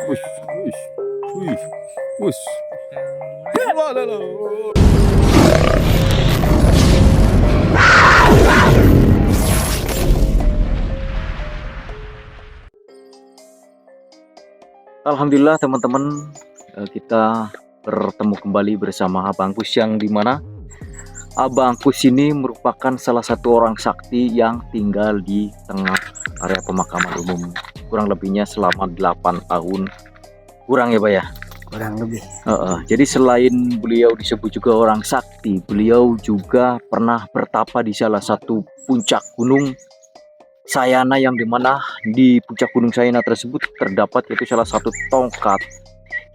Wush, wush, wush, wush. Waduh. Alhamdulillah teman-teman, kita bertemu kembali bersama Abang Kus, yang dimana Abang Kus ini merupakan salah satu orang sakti yang tinggal di tengah area pemakaman umum, kurang lebihnya selama 8 tahun kurang ya Pak ya? Kurang lebih. Jadi selain beliau disebut juga orang sakti, beliau juga pernah bertapa di salah satu puncak gunung Sayana, yang dimana di puncak gunung Sayana tersebut terdapat yaitu salah satu tongkat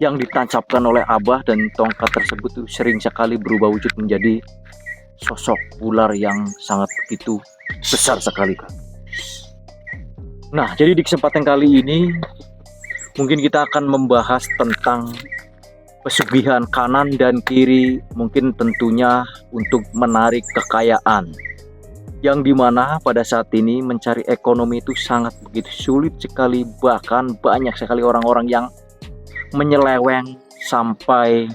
yang ditancapkan oleh Abah, dan tongkat tersebut tuh sering sekali berubah wujud menjadi sosok ular yang sangat begitu besar sekali Kak. Nah, jadi di kesempatan kali ini mungkin kita akan membahas tentang pesugihan kanan dan kiri, mungkin tentunya untuk menarik kekayaan, yang dimana pada saat ini mencari ekonomi itu sangat begitu sulit sekali, bahkan banyak sekali orang-orang yang menyeleweng sampai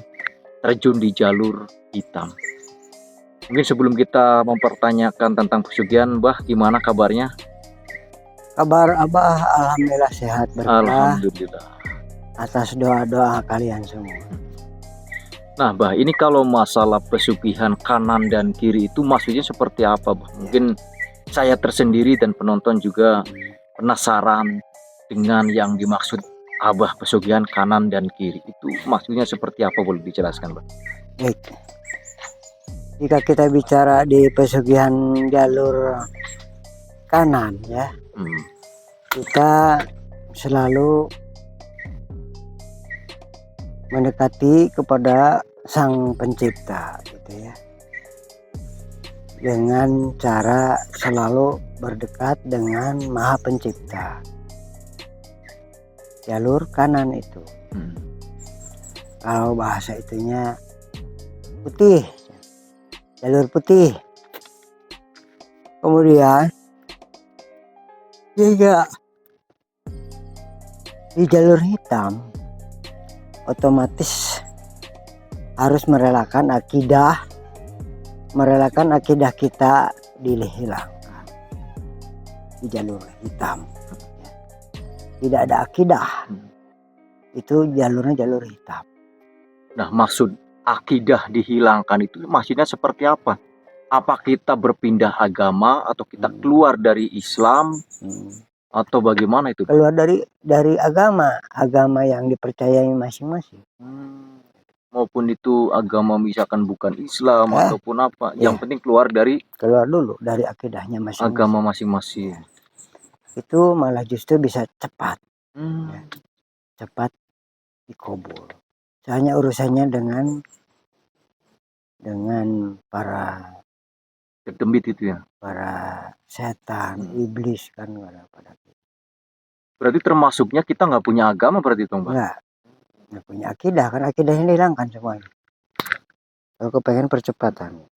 terjun di jalur hitam. Mungkin sebelum kita mempertanyakan tentang pesugihan, Mbah, gimana kabarnya? Kabar Abah alhamdulillah sehat berkah. Alhamdulillah. Atas doa-doa kalian semua. Nah, Mbah, ini kalau masalah pesugihan kanan dan kiri itu maksudnya seperti apa, Mbah? Mungkin saya tersendiri dan penonton juga penasaran dengan yang dimaksud Abah pesugihan kanan dan kiri itu maksudnya seperti apa, boleh dijelaskan, Mbah? Baik. Jika kita bicara di pesugihan jalur kanan ya, kita selalu mendekati kepada Sang Pencipta gitu ya, dengan cara selalu berdekat dengan Maha Pencipta. Jalur kanan itu kalau bahasa itunya putih, jalur putih. Kemudian jika di jalur hitam otomatis harus merelakan akidah kita dihilangkan di jalur hitam. Tidak ada akidah, itu jalurnya jalur hitam. Nah, maksud akidah dihilangkan itu maksudnya seperti apa? Apa kita berpindah agama atau kita keluar dari Islam atau bagaimana itu? Keluar dari agama yang dipercayai masing-masing. Maupun itu agama misalkan bukan Islam ataupun apa, yang penting keluar dulu dari akidahnya masing-masing. Agama masing-masing. Itu malah justru bisa cepat, cepat dikabul. Soalnya urusannya dengan para kedembit itu ya, para setan, iblis kan pada. Berarti termasuknya kita nggak punya agama berarti itu, Mbak? Nggak punya akidah, kan akidahnya dihilangkan semuanya. Kalau kepengen percepatan.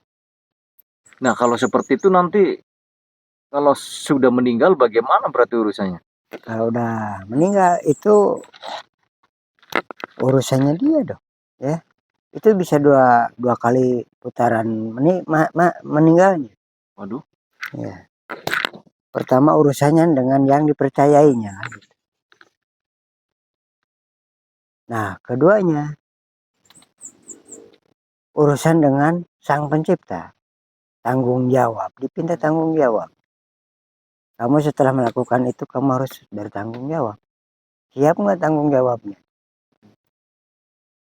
Nah, kalau seperti itu nanti kalau sudah meninggal bagaimana berarti urusannya? Kalau udah meninggal itu urusannya dia dong, ya. Itu bisa dua kali putaran meninggalnya. Waduh. Ya. Pertama urusannya dengan yang dipercayainya. Nah, keduanya urusan dengan Sang Pencipta. Tanggung jawab, dipinta tanggung jawab. Kamu setelah melakukan itu kamu harus bertanggung jawab. Siap nggak tanggung jawabnya?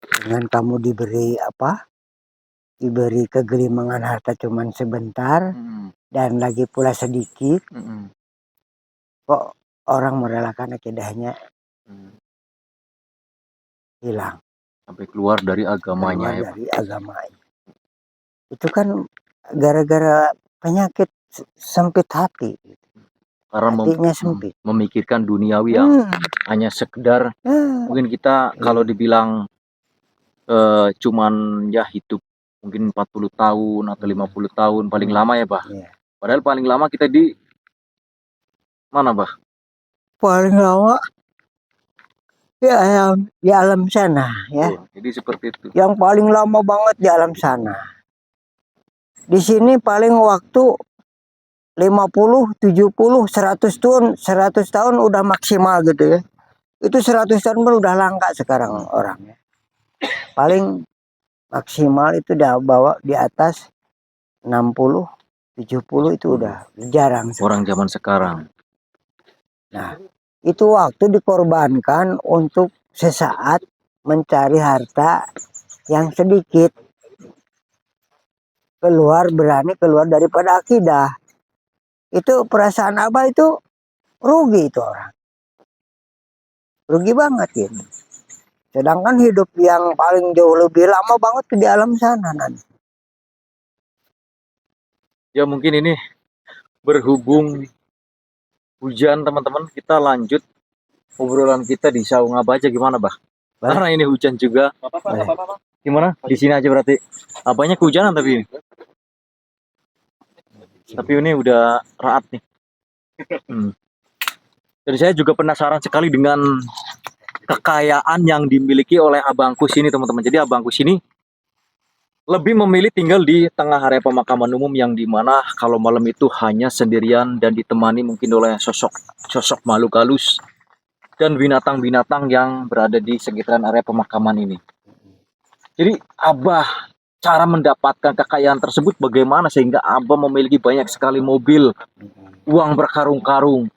Dengan kamu diberi diberi kegelimangan harta cuman sebentar dan lagi pula sedikit, kok orang merelakan akidahnya hilang sampai keluar dari agamanya, dari agamanya. Itu kan gara-gara penyakit sempit hati. Karena hatinya sempit, memikirkan duniawi yang hanya sekedar mungkin kita kalau dibilang cuman ya hidup mungkin 40 tahun atau 50 tahun paling lama ya, Bah. Padahal paling lama kita di mana, Bah? Paling lama di alam sana ya. Jadi seperti itu. Yang paling lama banget di alam sana. Di sini paling waktu 50, 70, 100 tahun, 100 tahun udah maksimal gitu ya. Itu 100 tahun pun udah langka sekarang orangnya. Paling maksimal itu udah bawa di atas 60, 70 itu udah jarang sekarang. Orang zaman sekarang. Nah, itu waktu dikorbankan untuk sesaat mencari harta yang sedikit. Berani keluar daripada akidah. Itu perasaan Abah itu rugi itu orang. Rugi banget gitu. Sedangkan hidup yang paling jauh lebih lama banget di alam sana nanti. Ya mungkin ini berhubung hujan teman-teman, kita lanjut obrolan kita di saung Abah aja gimana Bah? Karena ini hujan juga. Gimana? Di sini aja berarti. Abahnya kehujanan tapi ini. Tapi ini udah raat nih. Jadi saya juga penasaran sekali dengan kekayaan yang dimiliki oleh abangku sini teman-teman. Jadi abangku sini lebih memilih tinggal di tengah area pemakaman umum yang dimana kalau malam itu hanya sendirian dan ditemani mungkin oleh sosok makhluk halus dan binatang-binatang yang berada di sekitaran area pemakaman ini. Jadi Abah, cara mendapatkan kekayaan tersebut bagaimana sehingga Abah memiliki banyak sekali mobil, uang berkarung-karung,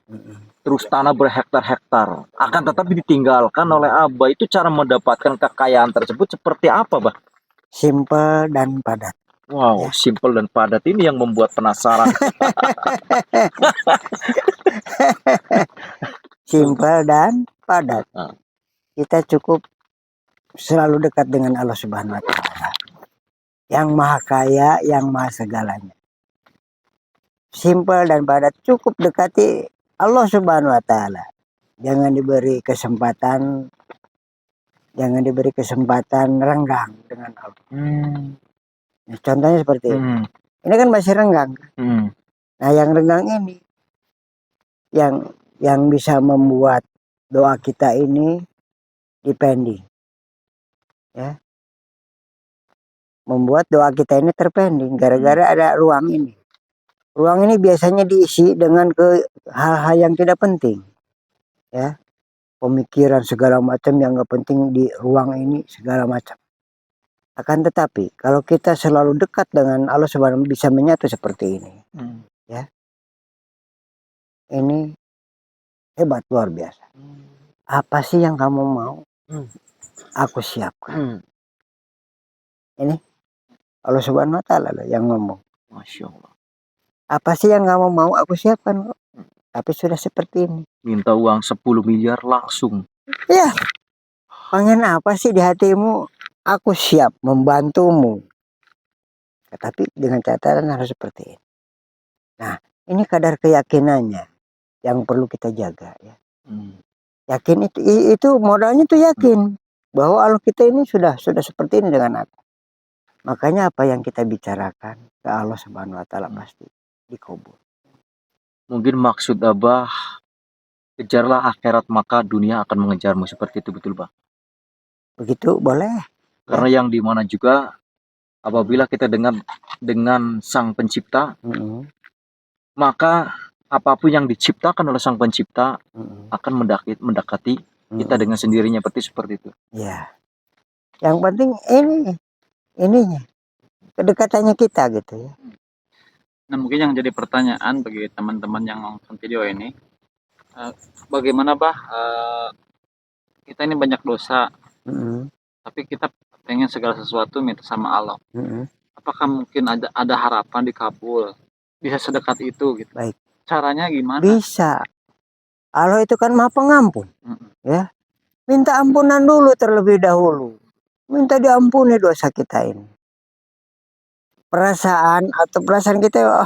terus tanah berhektar-hektar, akan tetapi ditinggalkan oleh Abah. Itu cara mendapatkan kekayaan tersebut seperti apa, Bah? Simpel dan padat. Wow, simpel dan padat ini yang membuat penasaran. Simpel dan padat. Kita cukup selalu dekat dengan Allah Subhanahu wa Ta'ala, yang maha kaya, yang maha segalanya. Simpel dan padat, cukup dekati Allah Subhanahu wa Ta'ala. Jangan diberi kesempatan renggang dengan Allah. Contohnya seperti ini. Ini kan masih renggang. Nah, yang renggang ini yang bisa membuat doa kita ini dipending. Ya. Membuat doa kita ini terpending gara-gara ada ruang ini. Ruang ini biasanya diisi dengan hal-hal yang tidak penting. Ya. Pemikiran segala macam yang nggak penting di ruang ini segala macam. Akan tetapi kalau kita selalu dekat dengan Allah Subhanahu bisa menyatu seperti ini. Ya. Ini hebat, luar biasa. Apa sih yang kamu mau? Aku siapkan. Ini Allah Subhanahu wa Ta'ala yang ngomong. Masya Allah. Apa sih yang kamu mau? Aku siapkan kok. Tapi sudah seperti ini. Minta uang 10 miliar langsung. Ya. Pengen apa sih di hatimu? Aku siap membantumu. Tetapi dengan catatan harus seperti ini. Nah, ini kadar keyakinannya yang perlu kita jaga ya. Yakin itu modalnya tuh yakin bahwa Allah kita ini sudah seperti ini dengan aku. Makanya apa yang kita bicarakan ke Allah Subhanahu wa Ta'ala pasti dikabul. Mungkin maksud Abah, kejarlah akhirat maka dunia akan mengejarmu, seperti itu, betul Bah? Begitu boleh. Karena yang dimana juga apabila kita dengan Sang Pencipta, maka apapun yang diciptakan oleh Sang Pencipta akan mendekati kita dengan sendirinya, seperti itu. Ya. Yang penting ininya kedekatannya kita gitu ya. Nah, mungkin yang jadi pertanyaan bagi teman-teman yang nonton video ini, bagaimana Bah, kita ini banyak dosa, tapi kita pengen segala sesuatu minta sama Allah. Apakah mungkin ada harapan dikabul? Bisa sedekat itu gitu? Baik. Caranya gimana? Bisa. Allah itu kan maha pengampun. Ya. Minta ampunan dulu terlebih dahulu. Minta diampuni dosa kita ini. Perasaan kita,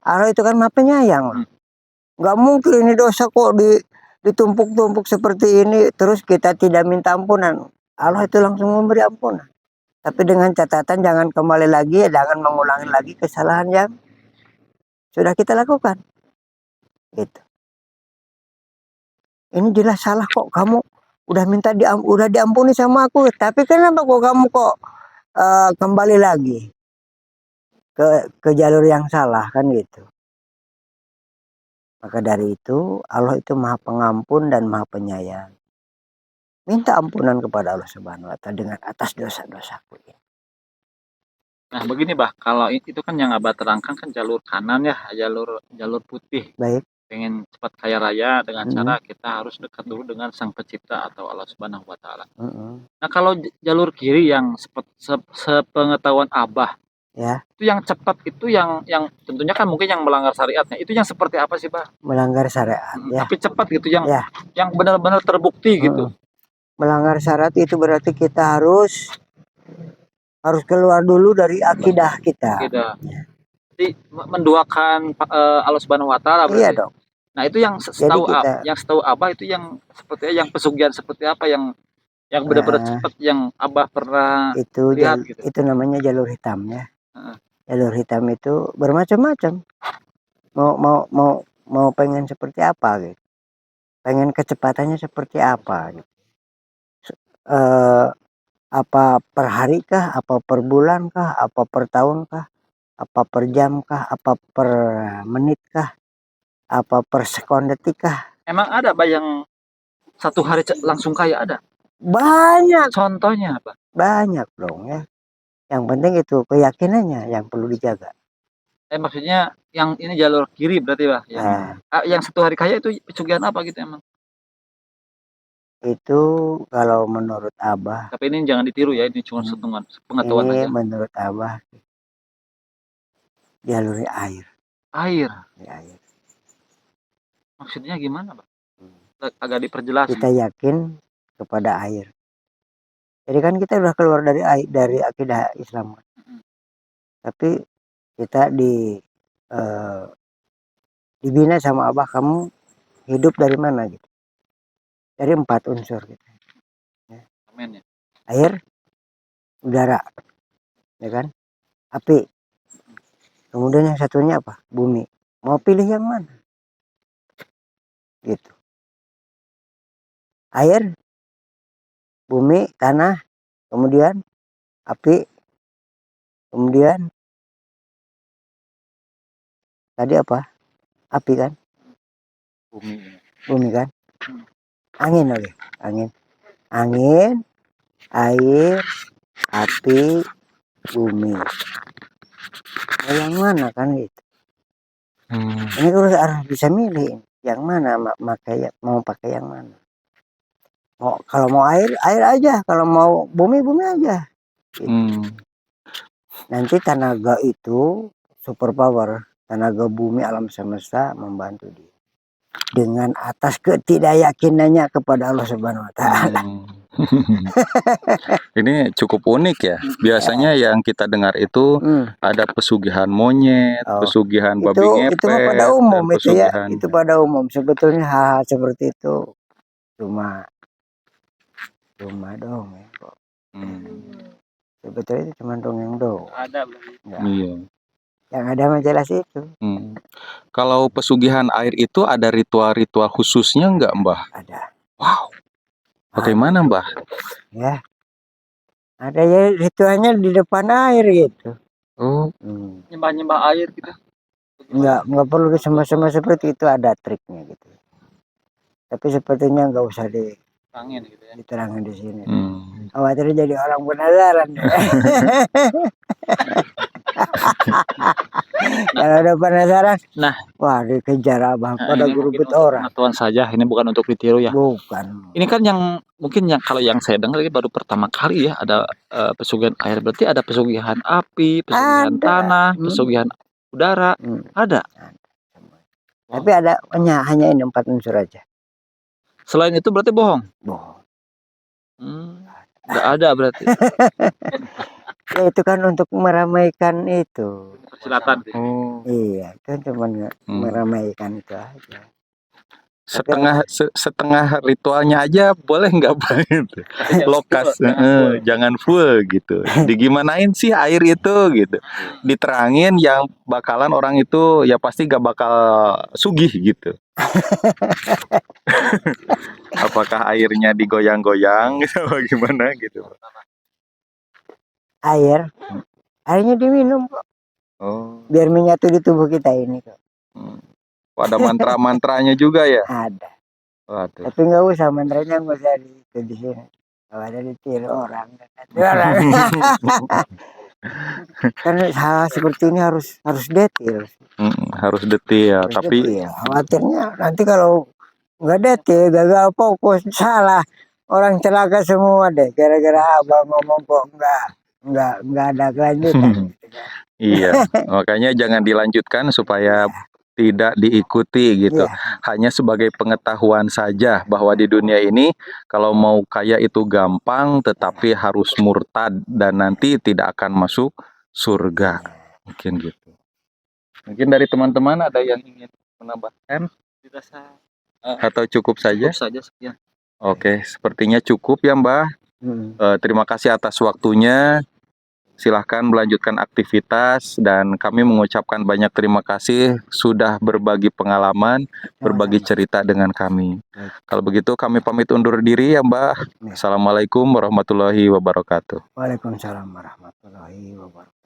Allah itu kan maha penyayang. Nggak mungkin ini dosa kok ditumpuk-tumpuk seperti ini terus kita tidak minta ampunan. Allah itu langsung memberi ampunan. Tapi dengan catatan jangan kembali lagi, jangan mengulangi lagi kesalahan yang sudah kita lakukan. Gitu. Ini jelas salah kok, kamu udah diampuni sama aku, tapi kenapa kok kamu kok kembali lagi ke jalur yang salah kan gitu. Maka dari itu Allah itu Maha Pengampun dan Maha Penyayang. Minta ampunan kepada Allah Subhanahu wa Ta'ala dengan atas dosa-dosaku. Nah begini bah, kalau itu kan yang abah terangkan kan jalur kanan ya, jalur putih. Baik. Pengen cepat kaya raya dengan cara kita harus dekat dulu dengan Sang Pencipta atau Allah Subhanahu wa Ta'ala. Nah, kalau jalur kiri yang sepengetahuan abah, ya, itu yang cepat itu yang tentunya kan mungkin yang melanggar syariatnya. Itu yang seperti apa sih, bah? Melanggar syariat ya. Tapi cepat gitu yang benar-benar terbukti gitu. Melanggar syarat itu berarti kita harus keluar dulu dari akidah kita. Jadi menduakan Allah Subhanahu wa Ta'ala berarti. Iya dong. Nah, itu yang setahu abah itu yang seperti yang pesugihan seperti apa yang benar-benar cepat yang abah pernah itu lihat gitu. Itu namanya jalur hitam ya. Jalur hitam itu bermacam-macam. Mau pengen seperti apa gitu. Pengen kecepatannya seperti apa gitu. Apa per hari kah, apa per bulan kah, apa per tahun kah, apa per jam kah, apa per menit kah, apa per sekon detik kah? Emang ada bah yang satu hari langsung kaya ada? Banyak. Contohnya apa? Banyak dong ya. Yang penting itu keyakinannya yang perlu dijaga. Maksudnya yang ini jalur kiri berarti bah? Yang satu hari kaya itu pesugihan apa gitu emang? Itu kalau menurut abah. Tapi ini jangan ditiru ya, ini cuma pengetahuan ini aja. Menurut abah jalur air. Air. Air. Maksudnya gimana, Pak? Agak diperjelas. Kita yakin kepada air. Jadi kan kita udah keluar dari akidah Islam. Tapi kita dibina sama abah, kamu hidup dari mana gitu. Dari 4 unsur gitu. Ya. Amin ya. Air, udara, ya kan? Api. Kemudian yang satunya apa? Bumi. Mau pilih yang mana? Gitu. Air, bumi, tanah, kemudian api, kemudian tadi apa? Api kan? Bumi kan? Angin lagi. Angin, air, api, bumi. Mau yang mana kan gitu? Ini harus bisa milih yang mana mau pakai yang mana. Kalau mau air aja, kalau mau bumi aja. Gitu. Nanti tenaga itu super power, tenaga bumi alam semesta membantu dia dengan atas ketidakyakinannya kepada Allah Subhanahu wa Ta'ala. Ini cukup unik ya. Biasanya yang kita dengar itu ada pesugihan monyet, pesugihan babi ngepet. Itu pada umum itu ya. Itu pada umum. Sebetulnya hal seperti itu cuma dong ya kok. Sebetulnya itu cuma dongeng dong. Ada iya. Yang ada mah jelas itu. Kalau pesugihan air itu ada ritual-ritual khususnya enggak, Mbah? Ada. Wow. Bagaimana, Mbah? Ya. Ada ya ritualnya di depan air gitu. Oh. Nyembah air gitu. Enggak perlu sama-sama seperti itu, ada triknya gitu. Tapi sepertinya enggak usah diterangin gitu ya. Diterangin di sini. Khawatir jadi orang penasaran. Kalau udah penasaran, wah dikejar abang pada gerubut orang. Pengetahuan saja, ini bukan untuk ditiru ya. Bukan. Ini kan yang mungkin kalau yang saya dengar ini baru pertama kali ya ada pesugihan air. Berarti ada pesugihan api, pesugihan tanah, pesugihan udara, ada. Tapi ada hanya ini 4 unsur aja. Selain itu berarti bohong. Nggak ada berarti. Ya itu kan untuk meramaikan itu. Persilatan. Iya, kan cuma meramaikan itu aja. Setengah ritualnya aja boleh nggak Pak? Lokas, jangan full gitu. Digimanain sih air itu gitu. Diterangin yang bakalan orang itu ya pasti gak bakal sugih gitu. Apakah airnya digoyang-goyang gitu bagaimana gitu? Airnya diminum kok, Oh, biar menyatu di tubuh kita ini kok. kok ada mantra-mantranya juga ya? Ada. Waduh. Tapi nggak usah mantranya, nggak usah di sini. Kalau ada ditiru orang. Karena hal seperti ini harus detail. Harus detail, Harus tapi detail. Khawatirnya nanti kalau nggak detail, gagal fokus, salah, orang celaka semua deh. Gara-gara abang ngomong kok nggak ada kelanjutan. iya, makanya jangan dilanjutkan supaya tidak diikuti gitu. Iya. Hanya sebagai pengetahuan saja bahwa di dunia ini kalau mau kaya itu gampang, tetapi harus murtad dan nanti tidak akan masuk surga. Mungkin gitu. Mungkin dari teman-teman ada yang ingin menambahkan Dirasa atau cukup saja? cukup saja sekian. Oke, sepertinya cukup ya Mbah. Terima kasih atas waktunya. Silahkan melanjutkan aktivitas dan kami mengucapkan banyak terima kasih sudah berbagi pengalaman, berbagi cerita dengan kami. Kalau begitu kami pamit undur diri ya Mbak. Assalamualaikum warahmatullahi wabarakatuh. Waalaikumsalam warahmatullahi wabarakatuh.